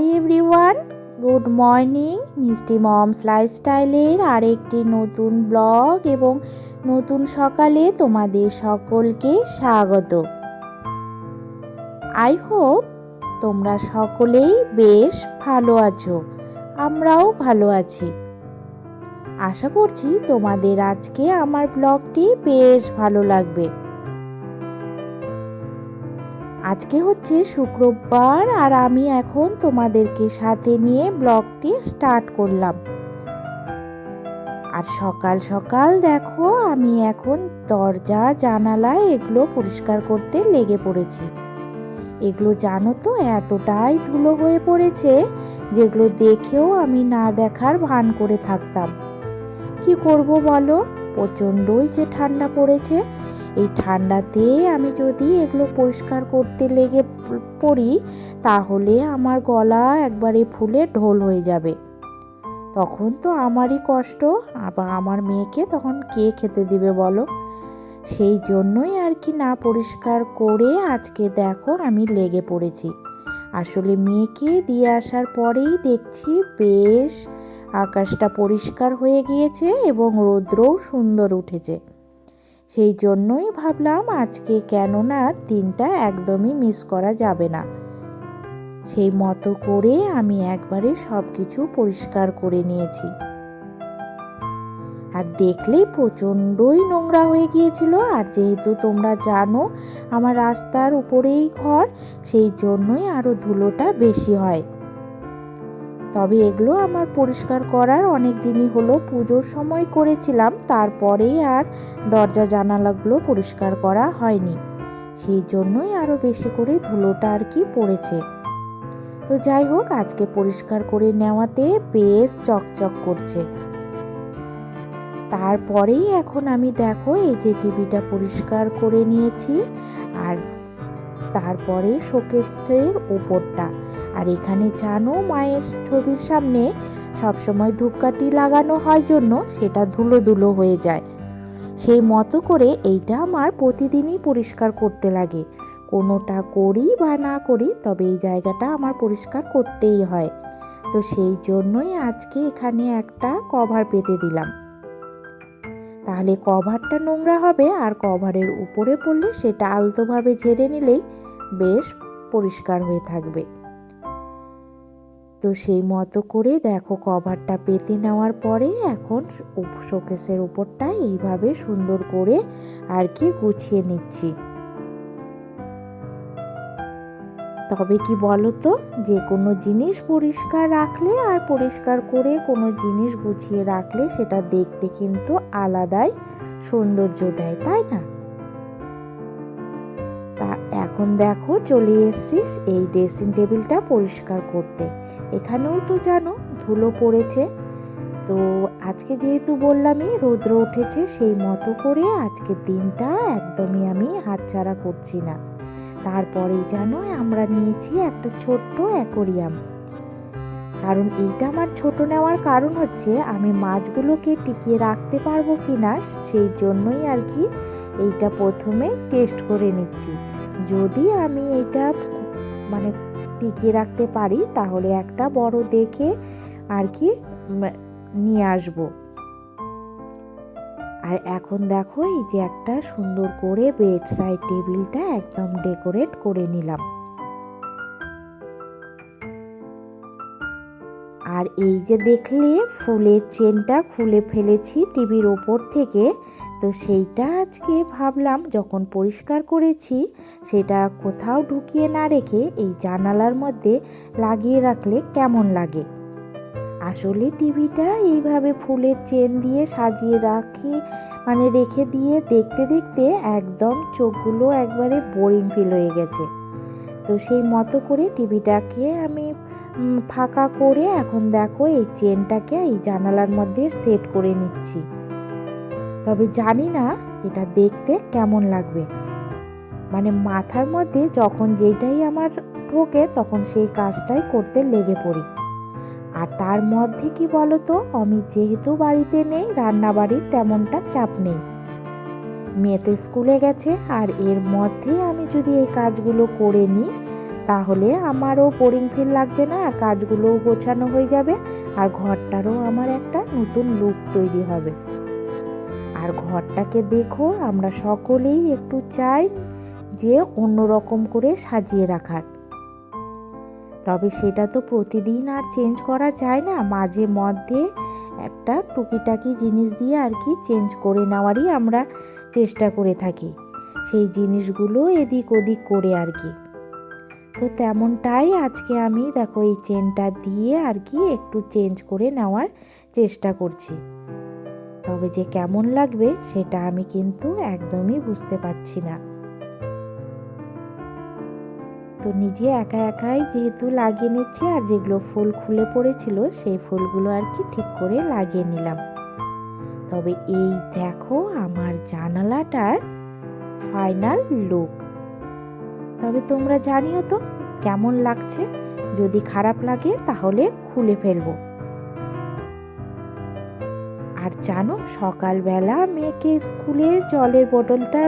Hi everyone, good morning. মিষ্টি moms লাইফস্টাইলের আরেকটি নতুন ব্লগ এবং নতুন সকালে তোমাদের সকলকে স্বাগত। আই হোপ তোমরা সকলেই বেশ ভালো আছো, আমরাও ভালো আছি। আশা করছি তোমাদের আজকে আমার ব্লগটি বেশ ভালো লাগবে। আজকে হচ্ছে শুক্রবার আর আমি এখন তোমাদেরকে সাথে নিয়ে ব্লগটি স্টার্ট করলাম। আর সকাল সকাল দেখো আমি এখন দরজা জানালা এগুলো পরিষ্কার করতে লেগে পড়েছি। এগুলো জানো তো এতটাই ধুলো হয়ে পড়েছে যেগুলো দেখেও আমি না দেখার ভান করে থাকতাম। কি করব বলো, প্রচণ্ডই যে ঠান্ডা পড়েছে। এই ঠান্ডাতে আমি যদি এগুলো পরিষ্কার করতে লেগে পড়ি তাহলে আমার গলা একবারে ফুলে ঢোল হয়ে যাবে। তখন তো আমারই কষ্ট, আবার আমার মেয়েকে তখন কে খেতে দিবে বলো। সেই জন্যই আর কি না পরিষ্কার করে আজকে দেখো আমি লেগে পড়েছি। আসলে মেয়েকে দিয়ে আসার পরেই দেখছি বেশ আকাশটা পরিষ্কার হয়ে গিয়েছে এবং রৌদ্রও সুন্দর উঠেছে। সেই জন্যই ভাবলাম আজকে কেননা দিনটা একদমই মিস করা যাবে না। সেই মতো করে আমি একবারে সব কিছু পরিষ্কার করে নিয়েছি। আর দেখলেই প্রচণ্ডই নোংরা হয়ে গিয়েছিল। আর যেহেতু তোমরা জানো আমার রাস্তার উপরেই ঘর, সেই জন্যই আরও ধুলোটা বেশি হয়। তবে এগুলো আমার পরিষ্কার করার অনেক দিনই হলো, পুজোর সময় করেছিলাম, তারপরেই আর দরজা জানালাগুলো পরিষ্কার করা হয়নি। সেই জন্যই আরও বেশি করে ধুলোটা আর কি পড়েছে। তো যাই হোক, আজকে পরিষ্কার করে নেওয়াতে বেশ চকচক করছে। তারপরেই এখন আমি দেখো এই যে টিভিটা পরিষ্কার করে নিয়েছি, আর তারপরে শোকেসের উপরটা। আর এখানে জানো মায়ের ছবির সামনে সবসময় ধূপকাঠি লাগানো হয় জন্য সেটা ধুলো ধুলো হয়ে যায়। সেই মতো করে এইটা আমার প্রতিদিনই পরিষ্কার করতে লাগে। কোনোটা করি বা না করি, তবে এই জায়গাটা আমার পরিষ্কার করতেই হয়। তো সেই জন্যই আজকে এখানে একটা কভার পেতে দিলাম। তাহলে কভারটা নোংরা হবে আর কভারের উপরে পড়লে সেটা আলতোভাবে ঝেড়ে নিলেই বেশ পরিষ্কার হয়ে থাকবে। তো সেই মতো করে দেখো কভারটা পেতে নেওয়ার পরে এখন শোকেসের উপরটা এইভাবে সুন্দর করে আর কি গুছিয়ে নিচ্ছি। তবে কি বলো তো, যে কোনো জিনিস পরিষ্কার রাখলে আর পরিষ্কার করে কোনো জিনিস গুছিয়ে রাখলে সেটা দেখতে কিন্তু আলাদাই সৌন্দর্য দেয়, তাই না? তা এখন দেখো চলে এসেছি এই ড্রেসিং টেবিলটা পরিষ্কার করতে। এখানেও তো জানো ধুলো পড়েছে। তো আজকে যেহেতু বললামই রৌদ্র উঠেছে, সেই মতো করে আজকের দিনটা একদমই আমি হাতছাড়া করছি না। তারপরেই জানো আমরা নিয়েছি একটা ছোট্ট অ্যাকোরিয়াম। কারণ এইটা আমার ছোট নেওয়ার কারণ হচ্ছে আমি মাছগুলোকে টিকিয়ে রাখতে পারবো কি না, সেই জন্যই আর কি এইটা প্রথমে টেস্ট করে নিচ্ছি। যদি আমি এটা মানে টিকিয়ে রাখতে পারি তাহলে একটা বড় দেখে আর কি নিয়ে আসবো। আর এখন দেখো এই যে একটা সুন্দর করে বেড সাইড টেবিলটা একদম ডেকোরেট করে নিলাম। আর এই যে দেখলে ফুলের চেনটা খুলে ফেলেছি টিভির ওপর থেকে, তো সেইটা আজকে ভাবলাম যখন পরিষ্কার করেছি সেটা কোথাও ঢুকিয়ে না রেখে এই জানালার মধ্যে লাগিয়ে রাখলে কেমন লাগে। আসলে টিভিটা এইভাবে ফুলের চেন দিয়ে সাজিয়ে রেখে দিয়ে দেখতে দেখতে একদম চোখগুলো একবারে বোরিং ফিল হয়ে গেছে। তো সেই মতো করে টিভিটাকে আমি ফাঁকা করে এখন দেখো এই চেনটাকে এই জানালার মধ্যে সেট করে নিচ্ছি। তবে জানি না এটা দেখতে কেমন লাগবে। মাথার মধ্যে যখন যেটাই আমার ঢোকে তখন সেই কাজটাই করতে লেগে পড়ি। আর তার মধ্যে কি বলতো, আমি যেহেতু বাড়িতে নেই, রান্নাবাড়ির তেমনটা চাপ নেই, মেয়ে তো স্কুলে গেছে, আর এর মধ্যে আমি যদি এই কাজগুলো করে নিই তাহলে আমারও বোরিং ফিল লাগবে না, আর কাজগুলোও গোছানো হয়ে যাবে, আর ঘরটারও আমার একটা নতুন লুক তৈরি হবে। আর ঘরটাকে দেখো, আমরা সকলেই একটু চাই যে অন্যরকম করে সাজিয়ে রাখার। তবে সেটা তো প্রতিদিন আর চেঞ্জ করা যায় না, মাঝে মধ্যে একটা টুকিটাকি জিনিস দিয়ে আর কি চেঞ্জ করে নেওয়ারই আমরা চেষ্টা করে থাকি, সেই জিনিসগুলো এদিক ওদিক করে আর কি। তো তেমনটাই আজকে আমি দেখো এই চেনটা দিয়ে আর কি একটু চেঞ্জ করে নেওয়ার চেষ্টা করছি। তবে যে কেমন লাগবে সেটা আমি কিন্তু একদমই বুঝতে পারছি না। তো নিজে একা একাই যেহেতু লাগিয়ে নিচ্ছি, আর যেগুলো ফুল খুলে পড়েছিল সেই ফুলগুলো আর কি ঠিক করে লাগিয়ে নিলাম। তবে এই দেখো আমার জানালাটার ফাইনাল লুক। তবে তোমরা জানিও তো কেমন লাগছে, যদি খারাপ লাগে তাহলে খুলে ফেলবো। আর জানো, সকালবেলা মেয়েকে স্কুলের জলের বোতলটা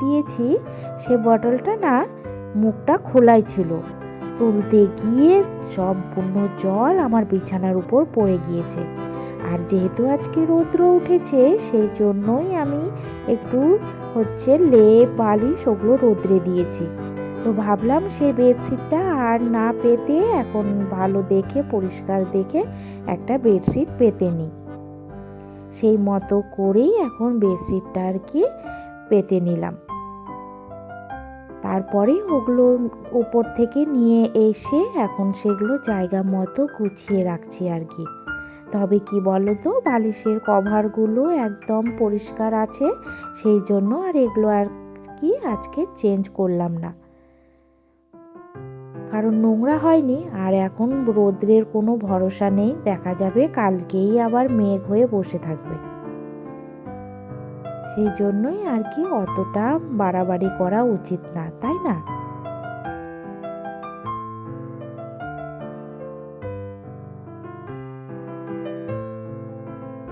দিয়েছি, সে বোতলটা না মুখটা খোলাই ছিল, তুলতে গিয়ে সম্পূর্ণ জল আমার বিছানার উপর পড়ে গিয়েছে। আর যেহেতু আজকে রৌদ্র উঠেছে, সেই জন্যই আমি একটু লেপ বালিশ ওগুলো রোদ্রে দিয়েছি। তো ভাবলাম সেই বেডশিটটা আর না পেতে এখন ভালো দেখে পরিষ্কার দেখে একটা বেডশিট পেতে নিই। সেই মতো করেই এখন বেডশিটটা আর কি পেতে নিলাম। তারপরে ওগুলো উপর থেকে নিয়ে এসে এখন সেগুলো জায়গা মতো গুছিয়ে রাখছি আর কি। তবে কি বলো তো, বালিশের কভারগুলো একদম পরিষ্কার আছে, সেই জন্য আর এগুলো আর কি আজকে চেঞ্জ করলাম না, কারণ নোংরা হয়নি। আর এখন রোদ্রের কোনো ভরসা নেই, দেখা যাবে কালকেই আবার মেঘ হয়ে বসে থাকবে, সেই জন্যই আর কি অতটা বাড়াবাড়ি করা উচিত না, তাই না?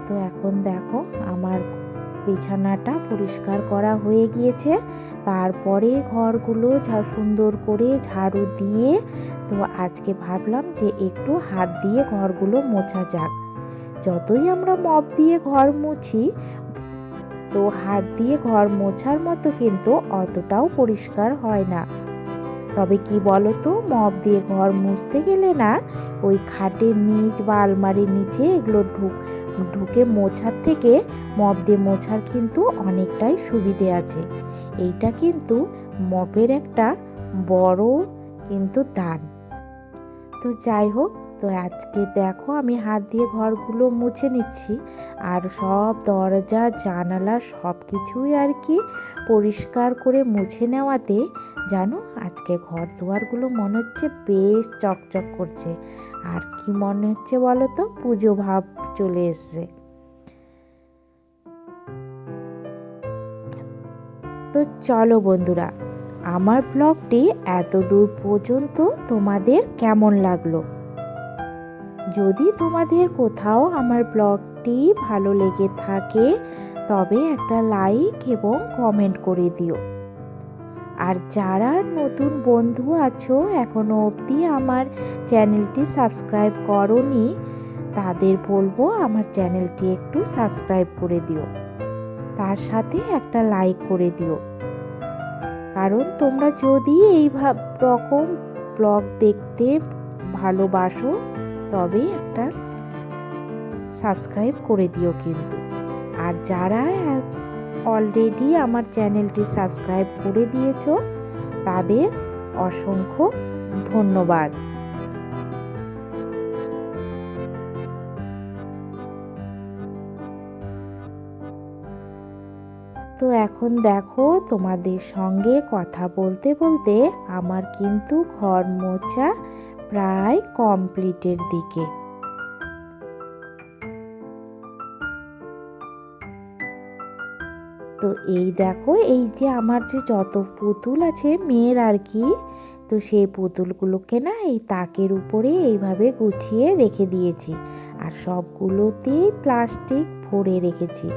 তো এখন দেখো আমার বিছানাটা পরিষ্কার করা হয়ে গিয়েছে। তারপরে ঘরগুলো সুন্দর করে ঝাড়ু দিয়ে, তো আজকে ভাবলাম যে একটু হাত দিয়ে ঘরগুলো মোছা যাক। যতই আমরা মপ দিয়ে ঘর মুছি, তো হাত দিয়ে ঘর মোছার মতো কিন্তু অতটাও পরিষ্কার হয় না। তবে কি বলতো, মপ দিয়ে ঘর মুছতে গেলে না ওই খাটের নিচ বা আলমারির নিচে এগুলো ঢুকে মোছার থেকে মপ দিয়ে মোছার কিন্তু অনেকটাই সুবিধে আছে। এইটা কিন্তু মপের একটা বড় কিন্তু দান। তো যাই হোক, তো আজকে দেখো আমি হাত দিয়ে ঘরগুলো মুছে নিচ্ছি, আর সব দরজা জানালা সব কিছুই আর কি পরিষ্কার করে মুছে নেওয়াতে জানো আজকে ঘর দুয়ারগুলো মনে হচ্ছে বেশ চকচক করছে। আর কি মনে হচ্ছে বলো তো, পুজো ভাব চলে এসছে। তো চলো বন্ধুরা, আমার ব্লগটি এত দূর পর্যন্ত তোমাদের কেমন লাগলো? যদি তোমাদের কোথাও আমার ব্লগটি ভালো লেগে থাকে, তবে একটা লাইক এবং কমেন্ট করে দিও। আর যারা নতুন বন্ধু আছো এখনো অবধি আমার চ্যানেলটি সাবস্ক্রাইব করোনি, তাদের বলবো আমার চ্যানেলটি একটু সাবস্ক্রাইব করে দিও, তার সাথে একটা লাইক করে দিও। কারণ তোমরা যদি এই রকম ব্লগ দেখতে ভালোবাসো, তবে একটা সাবস্ক্রাইব করে দিও কিন্তু। আর যারা অলরেডি আমার চ্যানেলটি সাবস্ক্রাইব করে দিয়েছো, তাদের অসংখ্য ধন্যবাদ। তো এখন দেখো, তোমাদের সঙ্গে কথা বলতে বলতে আমার কিন্তু ঘর মোছা প্রায় কমপ্লিটের দিকে। তো এই দেখো, এই যে আমার যে যত পুতুল আছে মেয়ের আর কি, তো সেই পুতুলগুলোকে না এই তাকের উপরে এইভাবে গুছিয়ে রেখে দিয়েছি। আর সবগুলোতেই প্লাস্টিক ভরে রেখেছি,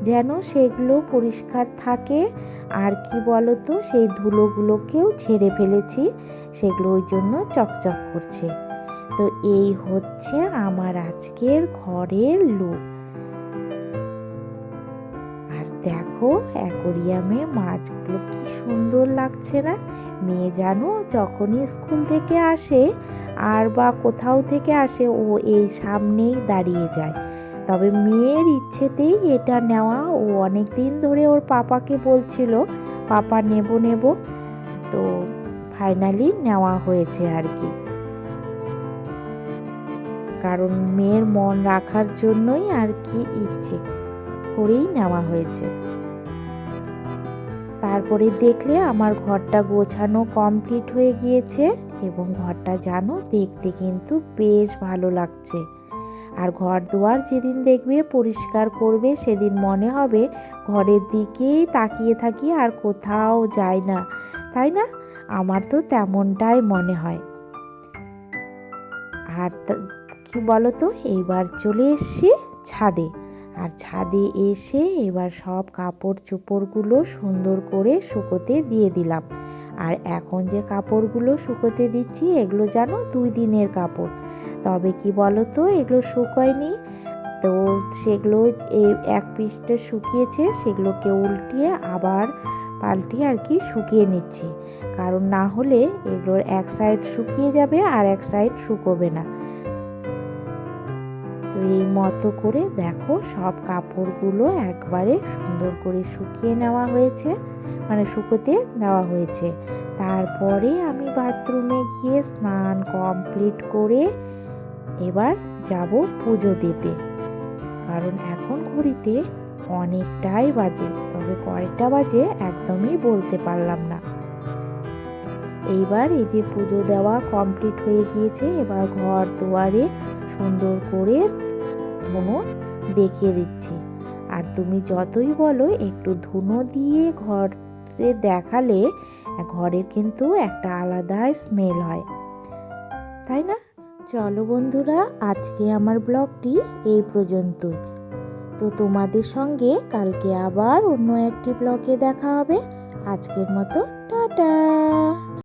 যেন সেগুলো পরিষ্কার থাকে। আর কি বলো তো, সেই ধুলোগুলোকেও ঝেড়ে ফেলেছি, সেগুলো ওই জন্য চকচক করছে। তো এই হচ্ছে আমার আজকের ঘরের লুক। আর দেখো অ্যাকোরিয়ামের মাছগুলো কি সুন্দর লাগছে না? মেয়ে জানো যখনই স্কুল থেকে আসে আর বা কোথাও থেকে আসে, ও এই সামনেই দাঁড়িয়ে যায়। তবে মেয়ের ইচ্ছেতেই এটা নেওয়া, ও অনেক দিন ধরে ওর পাপাকে বলছিল পাপা নেব নেব, তো ফাইনালি নেওয়া হয়েছে আর কি। কারণ মেয়ের মন রাখার জন্যই আর কি ইচ্ছে করেই নেওয়া হয়েছে। তারপরে দেখলে আমার ঘরটা গোছানো কমপ্লিট হয়ে গিয়েছে, এবং ঘরটা জানো দেখতে কিন্তু বেশ ভালো লাগছে। আর ঘর দুয়ার যেদিন দেখবে পরিষ্কার করবে, সেদিন মনে হবে ঘরের দিকেই তাকিয়ে থাকি আর কোথাও যায় না, তাই না? আমার তো তেমনটাই মনে হয়। আর কি বলো তো, এইবার চলে এসছি ছাদে। আর ছাদে এসে এবার সব কাপড় চোপড়গুলো সুন্দর করে শুকোতে দিয়ে দিলাম। আর এখন যে কাপড়গুলো শুকোতে দিচ্ছি এগুলো জানো 2 দিনের কাপড়। তবে কি বলো তো, এগুলো শুকোয়নি, তো সেগুলো এই এক পৃষ্ঠে শুকিয়েছে, সেগুলোকে উল্টিয়ে আবার পাল্টিয়ে আর কি শুকিয়ে নিচ্ছি। কারণ না হলে এগুলোর এক সাইড শুকিয়ে যাবে আর এক সাইড শুকোবে না। তো এই মতো করে দেখো সব কাপড়গুলো একবারে সুন্দর করে শুকিয়ে নেওয়া হয়েছে, মানে শুকোতে দেওয়া হয়েছে। তারপরে আমি বাথরুমে গিয়ে স্নান কমপ্লিট করে এবার যাব পুজো দিতে। কারণ এখন ঘড়িতে অনেকটাই বাজে, তবে কয়টা বাজে একদমই বলতে পারলাম না। এইবার এই যে পুজো দেওয়া কমপ্লিট হয়ে গিয়েছে, এবার ঘর দুয়ারে সুন্দর করে ধুনো দেখিয়ে দিচ্ছি। আর তুমি যতই বলো একটু ধুনো দিয়ে ঘরে দেখালে ঘরের কিন্তু একটা আলাদা স্মেল হয়, তাই না? চলো বন্ধুরা, আজকে আমার ব্লগটি এই পর্যন্তই। তো তোমাদের সঙ্গে কালকে আবার অন্য একটি ব্লগে দেখা হবে। আজকের মতো টাটা।